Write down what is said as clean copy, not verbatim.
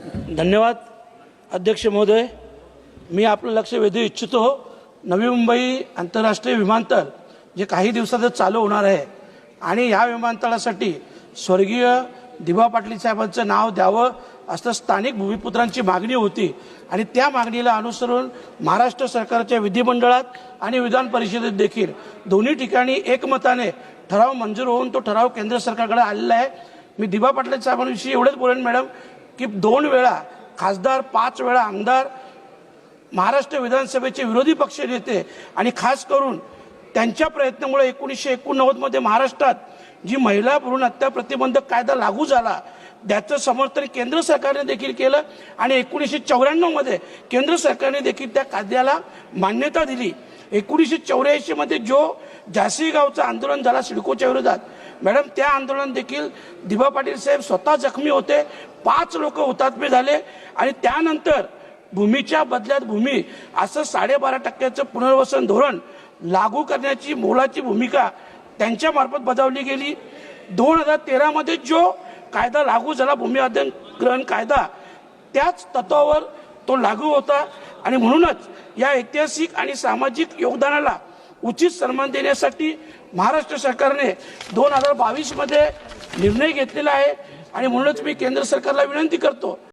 धन्यवाद अध्यक्ष महोदय। मी आपलं लक्ष वेधू इच्छितो। नवी मुंबई आंतरराष्ट्रीय विमानतळ जे काही दिवसातच चालू होणार आहे आणि या विमानतळासाठी स्वर्गीय दिबा पाटील साहेबांचं नाव द्यावं असं स्थानिक भूमिपुत्रांची मागणी होती आणि त्या मागणीला अनुसरून महाराष्ट्र सरकारच्या विधिमंडळात आणि विधान परिषदेत देखील दोन्ही ठिकाणी एकमताने ठराव मंजूर होऊन तो ठराव केंद्र सरकारकडे आलेला आहे। मी दिबा पाटील साहेबांविषयी एवढंच बोलेन मॅडम की 2 वेळा खासदार, 5 वेळा आमदार, महाराष्ट्र विधानसभेचे विरोधी पक्ष नेते आणि खास करून त्यांच्या प्रयत्नामुळे 1989 मध्ये महाराष्ट्रात जी महिला भ्रूण हत्या प्रतिबंधक कायदा लागू झाला त्याचं समर्थन केंद्र सरकारने देखील केलं आणि 1994 मध्ये केंद्र सरकारने देखील त्या कायद्याला मान्यता दिली। 1984 मध्ये जो झाशी गावचं आंदोलन झाला सिडकोच्या विरोधात मॅडम, त्या आंदोलन देखील दिबा पाटील साहेब स्वतः जखमी होते, 5 लोक हुतात्मे झाले आणि त्यानंतर भूमीच्या बदल्यात भूमी असं 12.5% पुनर्वसन धोरण लागू करण्याची मोलाची भूमिका त्यांच्या मार्फत बजावली गेली। 2013 मध्ये जो कायदा लागू झाला भूमी अधिग्रहण कायदा त्याच तत्वावर तो लागू होता आणि म्हणूनच या ऐतिहासिक आणि सामाजिक योगदानाला उचित सन्मान देण्यासाठी महाराष्ट्र सरकारने 2022 मध्ये निर्णय घेतलेला आहे आणि म्हणूनच मी केंद्र सरकारला विनंती करतो